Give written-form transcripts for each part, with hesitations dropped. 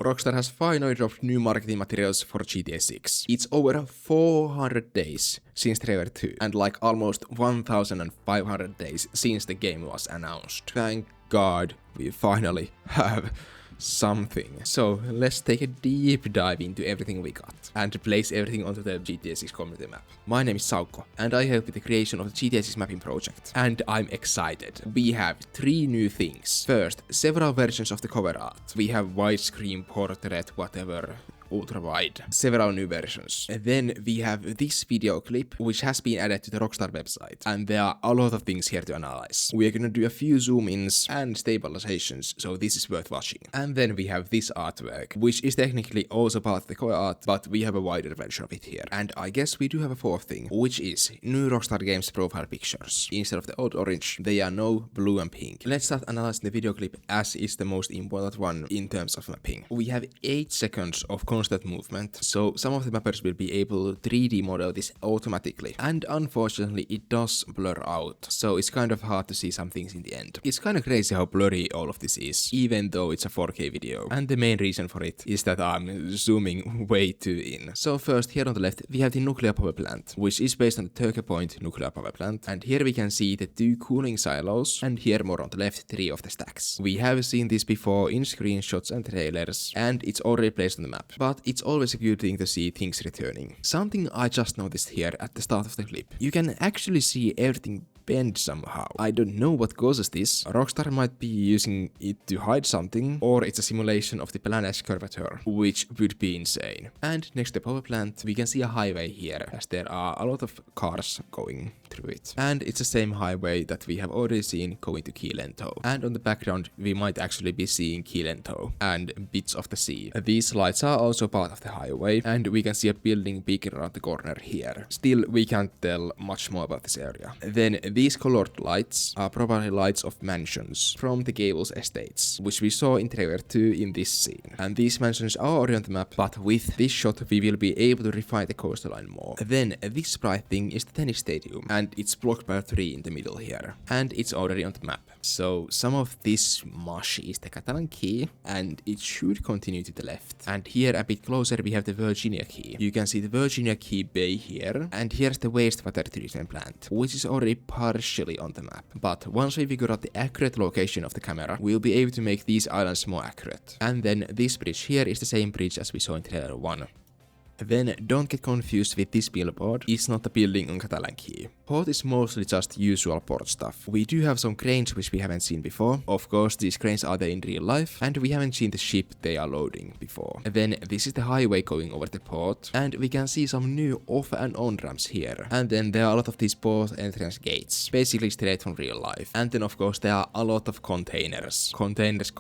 Rockstar has finally dropped new marketing materials for GTA 6. It's over 400 days since trailer 2, and like almost 1,500 days since the game was announced. Thank God we finally have something. So let's take a deep dive into everything we got and place everything onto the GTA 6 community map. My name is Saukko and I help with the creation of the GTA 6 mapping project. And I'm excited. We have 3 new things. First, several versions of the cover art. We have widescreen, portrait, whatever, ultra wide, several new versions. And then we have this video clip which has been added to the Rockstar website, and there are a lot of things here to analyze. We are gonna do a few zoom-ins and stabilizations, so this is worth watching. And then we have this artwork, which is technically also part of the cover art, but we have a wider version of it here. And I guess we do have a 4th thing, which is new Rockstar Games profile pictures. Instead of the old orange, they are now blue and pink. Let's start analyzing the video clip, as is the most important one in terms of mapping. We have 8 seconds of constant movement, so some of the mappers will be able to 3D model this automatically, and unfortunately it does blur out, so it's kind of hard to see some things in the end. It's kind of crazy how blurry all of this is, even though it's a 4K video, and the main reason for it is that I'm zooming way too in. So first, here on the left we have the nuclear power plant, which is based on the Turkey Point nuclear power plant, and here we can see the 2 cooling silos, and here more on the left 3 of the stacks. We have seen this before in screenshots and trailers, and it's already placed on the map, but it's always a good thing to see things returning. Something I just noticed here at the start of the clip. You can actually see everything bend somehow. I don't know what causes this. Rockstar might be using it to hide something, or it's a simulation of the planet's curvature, which would be insane. And next to the power plant, we can see a highway here, as there are a lot of cars going through it. And it's the same highway that we have already seen going to Kilento. And on the background, we might actually be seeing Kilento and bits of the sea. These lights are also part of the highway, and we can see a building peeking around the corner here. Still, we can't tell much more about this area. Then these colored lights are probably lights of mansions from the Gables estates, which we saw in trailer 2 in this scene. And these mansions are already on the map, but with this shot we will be able to refine the coastline more. Then this bright thing is the tennis stadium, and it's blocked by a tree in the middle here. And it's already on the map. So some of this mush is the Catalan key, and it should continue to the left. And here a bit closer we have the Virginia key. You can see the Virginia key bay here, and here's the wastewater treatment plant, which is already partially on the map. But once we figure out the accurate location of the camera, we'll be able to make these islands more accurate. And then this bridge here is the same bridge as we saw in trailer 1. Then don't get confused with this billboard, it's not a building on Catalan Key. Port is mostly just usual port stuff. We do have some cranes which we haven't seen before. Of course, these cranes are there in real life, and we haven't seen the ship they are loading before. Then this is the highway going over the port, and we can see some new off and on ramps here. And then there are a lot of these port entrance gates, basically straight from real life. And then of course there are a lot of containers. Containers.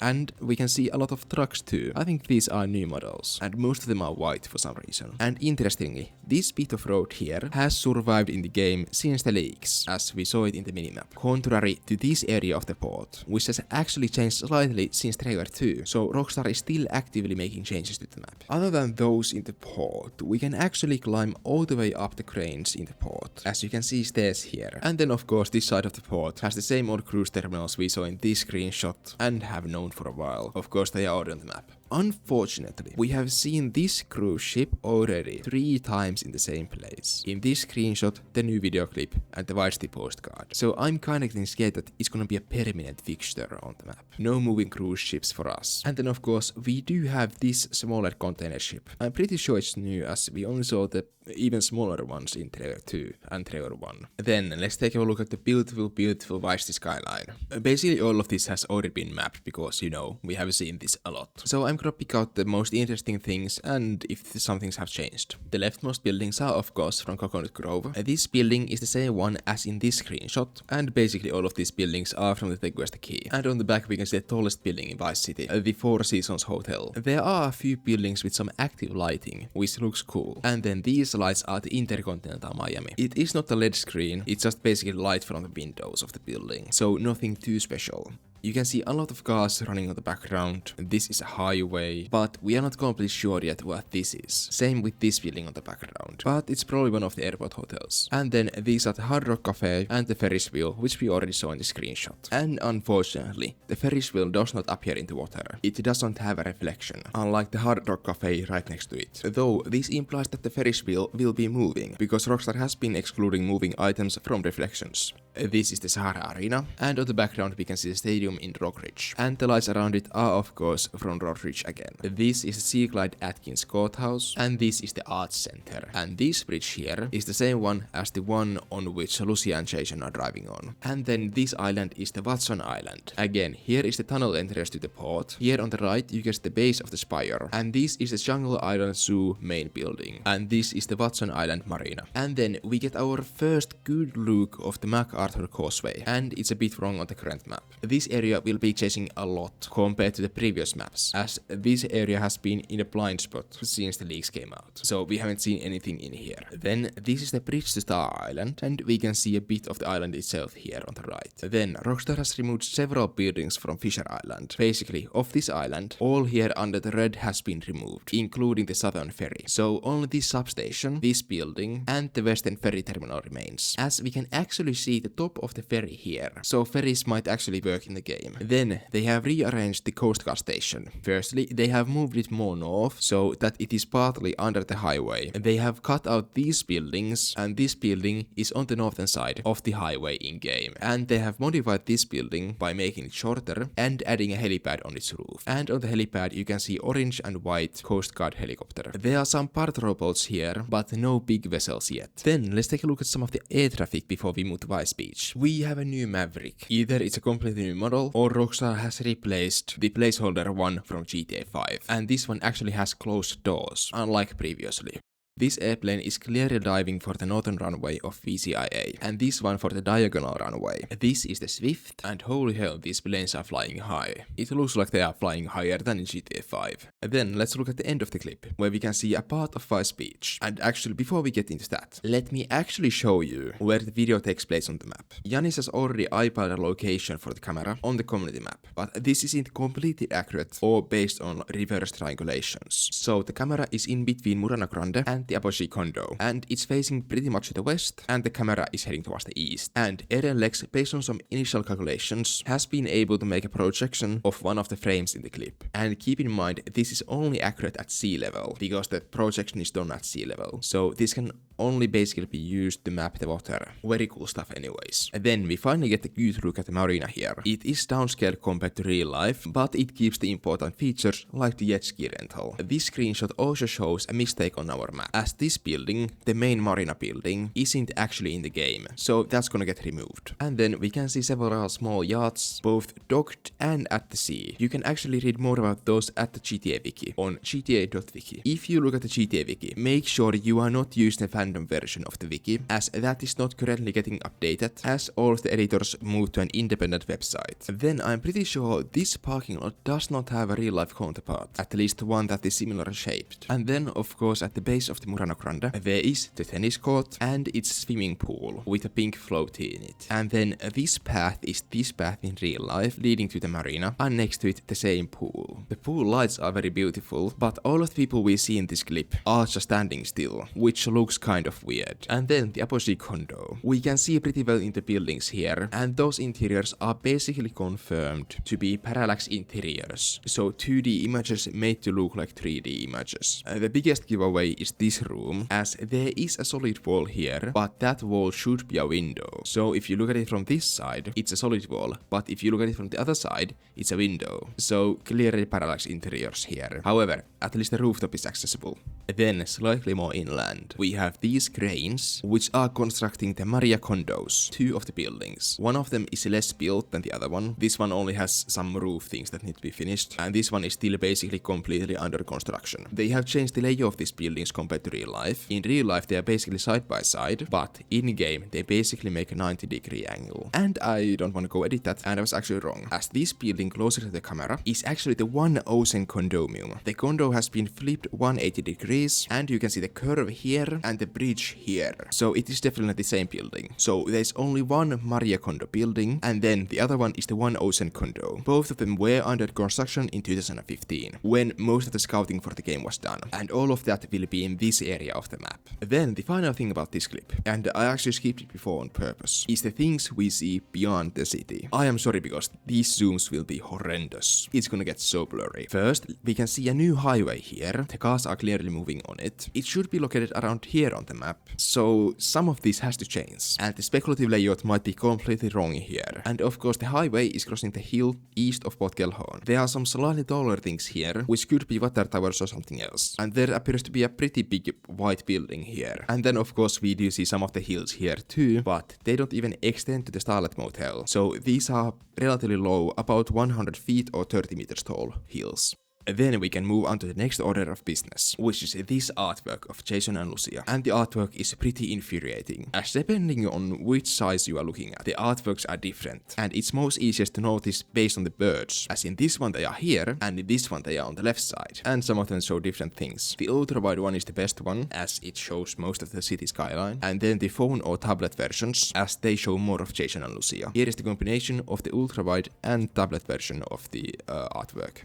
And we can see a lot of trucks too. I think these are new models, and most of them are white for some reason. And interestingly, this bit of road here has survived in the game since the leaks, as we saw it in the minimap, contrary to this area of the port, which has actually changed slightly since trailer 2, so Rockstar is still actively making changes to the map. Other than those in the port, we can actually climb all the way up the cranes in the port, as you can see stairs here. And then of course this side of the port has the same old cruise terminals we saw in this screenshot and have known for a while. Of course they are already on the map. Unfortunately, we have seen this cruise ship already 3 times in the same place. In this screenshot, the new video clip, and the Vice City postcard. So I'm kinda getting scared that it's gonna be a permanent fixture on the map. No moving cruise ships for us. And then of course, we do have this smaller container ship. I'm pretty sure it's new, as we only saw the even smaller ones in trailer 2 and trailer 1. Then let's take a look at the beautiful Vice City skyline. Basically all of this has already been mapped because, you know, we have seen this a lot. So I'm gonna pick out the most interesting things and if some things have changed. The leftmost buildings are of course from Coconut Grove. This building is the same one as in this screenshot, and basically all of these buildings are from the Teguesta Key. And on the back we can see the tallest building in Vice City, the Four Seasons Hotel. There are a few buildings with some active lighting, which looks cool. And then these lights are the Intercontinental Miami. It is not a LED screen, it's just basically light from the windows of the building, so nothing too special. You can see a lot of cars running on the background. This is a highway, but we are not completely sure yet what this is. Same with this building on the background, but it's probably one of the airport hotels. And then these are the Hard Rock Cafe and the Ferris wheel, which we already saw in the screenshot. And unfortunately, the Ferris wheel does not appear in the water. It doesn't have a reflection, unlike the Hard Rock Cafe right next to it. Though this implies that the Ferris wheel will be moving, because Rockstar has been excluding moving items from reflections. This is the Sahara Arena, and on the background we can see the stadium in Rockridge. And the lights around it are of course from Rockridge again. This is the Seaglide Atkins Courthouse, and this is the Arts Center. And this bridge here is the same one as the one on which Lucia and Jason are driving on. And then this island is the Watson Island. Again, here is the tunnel entrance to the port. Here on the right you get the base of the spire. And this is the Jungle Island Zoo main building. And this is the Watson Island Marina. And then we get our first good look of the MacArthur Causeway. And it's a bit wrong on the current map. This area will be changing a lot compared to the previous maps, as this area has been in a blind spot since the leaks came out. So we haven't seen anything in here. Then this is the bridge to Star Island, and we can see a bit of the island itself here on the right. Then Rockstar has removed several buildings from Fisher Island. Basically, of this island, all here under the red has been removed, including the Southern Ferry. So only this substation, this building, and the Western Ferry Terminal remains, as we can actually see the top of the ferry here. So ferries might actually work in the game. Then they have rearranged the Coast Guard station. Firstly, they have moved it more north, so that it is partly under the highway. They have cut out these buildings, and this building is on the northern side of the highway in-game. And they have modified this building by making it shorter and adding a helipad on its roof. And on the helipad you can see orange and white Coast Guard helicopter. There are some patrol boats here, but no big vessels yet. Then let's take a look at some of the air traffic before we move to Vice Beach. We have a new Maverick. Either it's a completely new model, or Rockstar has replaced the placeholder one from GTA 5. And this one actually has closed doors, unlike previously. This airplane is clearly diving for the northern runway of VCIA, and this one for the diagonal runway. This is the Swift, and holy hell, these planes are flying high. It looks like they are flying higher than in GTA 5. Then let's look at the end of the clip, where we can see a part of Vice Beach. And actually, before we get into that, let me actually show you where the video takes place on the map. Yanis has already eyeballed a location for the camera on the community map, but this isn't completely accurate or based on reverse triangulations. So the camera is in between Murana Grande and the Aposhi condo, and it's facing pretty much to the west, and the camera is heading towards the east. And Eren Lex, based on some initial calculations, has been able to make a projection of one of the frames in the clip. And keep in mind, this is only accurate at sea level, because the projection is done at sea level. So this can only basically be used to map the water. Very cool stuff anyways. And then we finally get a good look at the marina here. It is downscaled compared to real life, but it keeps the important features like the jet ski rental. This screenshot also shows a mistake on our map, as this building, the main marina building, isn't actually in the game, so that's gonna get removed. And then we can see several small yachts, both docked and at the sea. You can actually read more about those at the GTA Wiki, on gta.wiki. If you look at the GTA Wiki, make sure you are not using the fandom version of the wiki, as that is not currently getting updated, as all of the editors moved to an independent website. Then I'm pretty sure this parking lot does not have a real life counterpart, at least one that is similar shaped. And then of course at the base of the Murano Grande, there is the tennis court and its swimming pool with a pink floaty in it. And then this path is this path in real life leading to the marina, and next to it the same pool. The pool lights are very beautiful, but all of the people we see in this clip are just standing still, which looks kind of weird. And then the Aposhi condo. We can see pretty well in the buildings here, and those interiors are basically confirmed to be parallax interiors, so 2D images made to look like 3D images. The biggest giveaway is this room, as there is a solid wall here, but that wall should be a window. So if you look at it from this side, it's a solid wall, but if you look at it from the other side, it's a window. So clearly parallax interiors here. However, at least the rooftop is accessible. Then slightly more inland, we have these cranes, which are constructing the Maria condos, two of the buildings. One of them is less built than the other one. This one only has some roof things that need to be finished, and this one is still basically completely under construction. They have changed the layout of these buildings compared compared to real life. In real life they are basically side by side, but in game they basically make a 90-degree angle. And I don't want to go edit that, and I was actually wrong, as this building closer to the camera is actually the One Ocean condominium. The condo has been flipped 180 degrees, and you can see the curve here and the bridge here. So it is definitely the same building. So there's only one Maria condo building, and then the other one is the One Ocean condo. Both of them were under construction in 2015, when most of the scouting for the game was done. And all of that will be in this area of the map. Then the final thing about this clip, and I actually skipped it before on purpose, is the things we see beyond the city. I am sorry because these zooms will be horrendous. It's gonna get so blurry. First, we can see a new highway here. The cars are clearly moving on it. It should be located around here on the map, so some of this has to change. And the speculative layout might be completely wrong here. And of course the highway is crossing the hill east of Port Gelhon. There are some slightly taller things here, which could be water towers or something else. And there appears to be a pretty big white building here. And then of course we do see some of the hills here too, but they don't even extend to the Starlight Motel. So these are relatively low, about 100 feet or 30 meters tall hills. Then we can move on to the next order of business, which is this artwork of Jason and Lucia. And the artwork is pretty infuriating, as depending on which size you are looking at, the artworks are different. And it's most easiest to notice based on the birds, as in this one they are here, and in this one they are on the left side. And some of them show different things. The ultra-wide one is the best one, as it shows most of the city skyline. And then the phone or tablet versions, as they show more of Jason and Lucia. Here is the combination of the ultra-wide and tablet version of the artwork.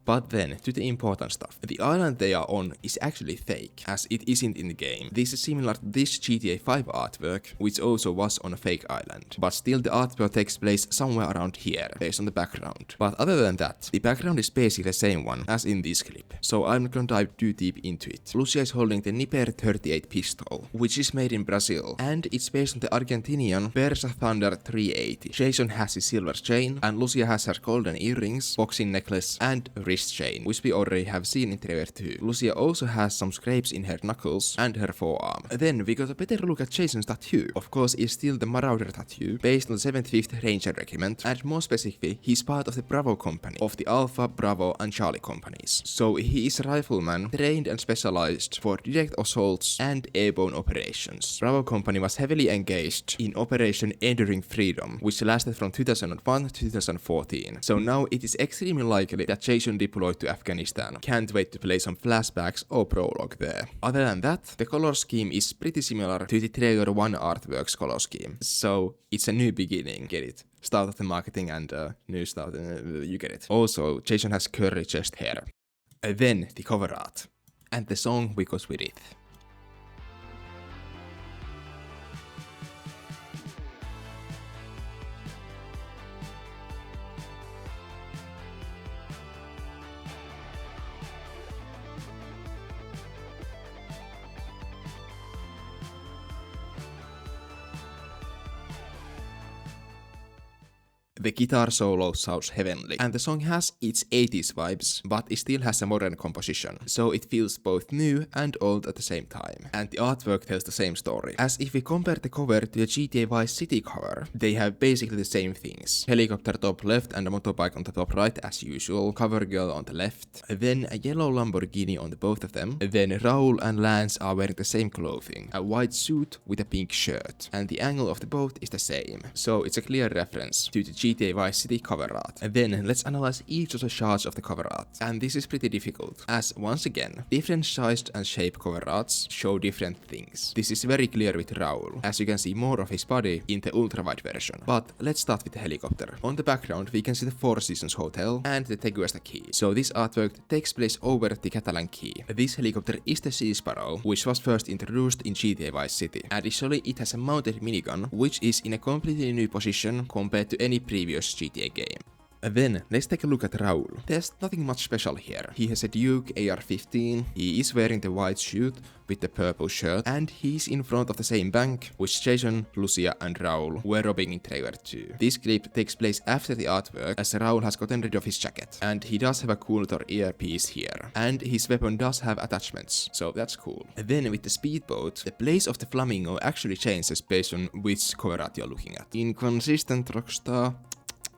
But then, to the important stuff. The island they are on is actually fake, as it isn't in the game. This is similar to this GTA 5 artwork, which also was on a fake island. But still the artwork takes place somewhere around here, based on the background. But other than that, the background is basically the same one as in this clip, so I'm not gonna dive too deep into it. Lucia is holding the Nipper 38 pistol, which is made in Brazil, and it's based on the Argentinian Versa Thunder 380. Jason has his silver chain, and Lucia has her golden earrings, boxing necklace, and wrist chain, which we already have seen in trailer 2. Lucia also has some scrapes in her knuckles and her forearm. Then we got a better look at Jason's tattoo. Of course, it's still the Marauder tattoo, based on the 75th Ranger Regiment, and more specifically, he's part of the Bravo Company, of the Alpha, Bravo, and Charlie companies. So he is a rifleman, trained and specialized for direct assaults and airborne operations. Bravo Company was heavily engaged in Operation Enduring Freedom, which lasted from 2001 to 2014. So now it is extremely likely that Jason deployed to Afghanistan. Can't wait to play some flashbacks or prologue there. Other than that, the color scheme is pretty similar to the Trailer 1 artwork's color scheme. So it's a new beginning, get it? Start of the marketing and new start, you get it. Also, Jason has curly chest hair. Then the cover art. And the song we goes with it. The guitar solo sounds heavenly, and the song has its 80s vibes, but it still has a modern composition, so it feels both new and old at the same time. And the artwork tells the same story, as if we compare the cover to the GTA Vice City cover, they have basically the same things. Helicopter top left and a motorbike on the top right as usual, cover girl on the left, then a yellow Lamborghini on the both of them, then Raul and Lance are wearing the same clothing, a white suit with a pink shirt, and the angle of the boat is the same, so it's a clear reference to the GTA Vice City cover art. And then let's analyze each of the shots of the cover art. And this is pretty difficult, as once again, different sized and shaped cover arts show different things. This is very clear with Raul, as you can see more of his body in the ultra-wide version. But let's start with the helicopter. On the background we can see the Four Seasons Hotel and the Teguesta Key. So this artwork takes place over the Catalan Key. This helicopter is the Sea Sparrow, which was first introduced in GTA Vice City. Additionally, it has a mounted minigun, which is in a completely new position compared to any previous GTA game. Then, let's take a look at Raul. There's nothing much special here. He has a Duke AR-15, he is wearing the white suit with the purple shirt, and he's in front of the same bank which Jason, Lucia, and Raul were robbing in trailer 2. This clip takes place after the artwork, as Raul has gotten rid of his jacket, and he does have a Cooltor earpiece here, and his weapon does have attachments, so that's cool. Then with the speedboat, the place of the flamingo actually changes based on which cover art you're looking at. Inconsistent Rockstar.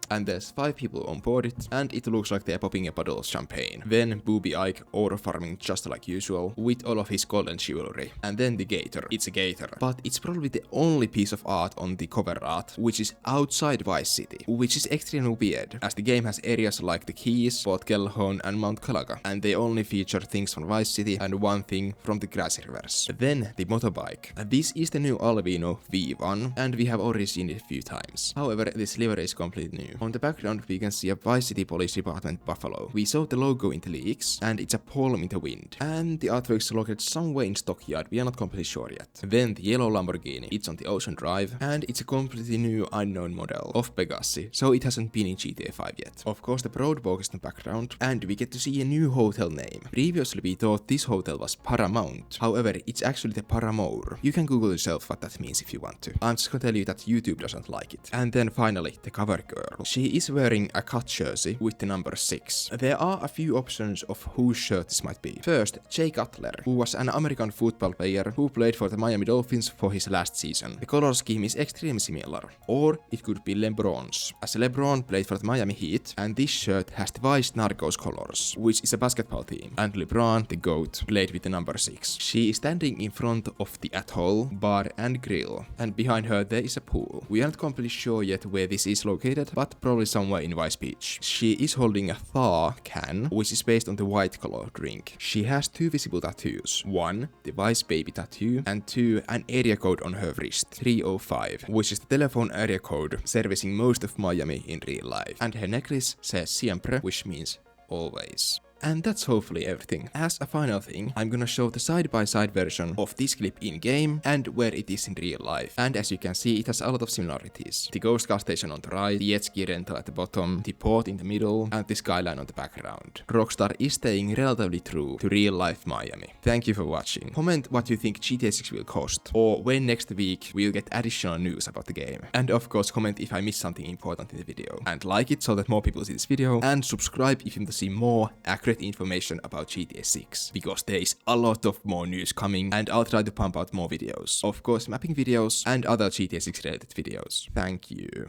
and there's 5 people on board it, and it looks like they're popping a bottle of champagne. Then Booby Ike ore farming just like usual, with all of his golden jewelry. And then the gator. It's a gator, but it's probably the only piece of art on the cover art which is outside Vice City, which is extremely weird, as the game has areas like the Keys, Port Kelhon and Mount Calaga, and they only feature things from Vice City and one thing from the Grassy Rivers. Then the motorbike. This is the new Alvino V1, and we have already seen it a few times. However, this livery is completely new. On the background we can see a Vice City Police Department buffalo. We saw the logo in the leaks, and it's a palm in the wind. And the artworks are located somewhere in Stockyard, we are not completely sure yet. Then the yellow Lamborghini, it's on the Ocean Drive, and it's a completely new unknown model of Pegasi, so it hasn't been in GTA 5 yet. Of course the Broadwalk is in the background, and we get to see a new hotel name. Previously we thought this hotel was Paramount, however it's actually the Paramour. You can google yourself what that means if you want to. I'm just gonna tell you that YouTube doesn't like it. And then finally the cover girl. She is wearing a cut jersey with the number 6. There are a few options of whose shirt this might be. First, Jay Cutler, who was an American football player who played for the Miami Dolphins for his last season. The color scheme is extremely similar. Or it could be LeBron's, as LeBron played for the Miami Heat, and this shirt has the Vice Narcos colors, which is a basketball team, and LeBron, the GOAT, played with the number 6. She is standing in front of the Atoll, bar and grill, and behind her there is a pool. We aren't completely sure yet where this is located, but probably somewhere in Vice Beach. She is holding a Thaw can, which is based on the White Claw drink. She has 2 visible tattoos. 1, the Vice Baby tattoo, and 2, an area code on her wrist, 305, which is the telephone area code servicing most of Miami in real life. And her necklace says Siempre, which means always. And that's hopefully everything. As a final thing, I'm gonna show the side-by-side version of this clip in-game and where it is in real life. And as you can see, it has a lot of similarities. The ghost car station on the right, the jet ski rental at the bottom, the port in the middle, and the skyline on the background. Rockstar is staying relatively true to real-life Miami. Thank you for watching. Comment what you think GTA 6 will cost, or when next week we'll get additional news about the game. And of course, comment if I missed something important in the video. And like it so that more people see this video, and subscribe if you want to see more accurate information about GTA 6, because there is a lot of more news coming, and I'll try to pump out more videos. Of course, mapping videos and other GTA 6 related videos. Thank you.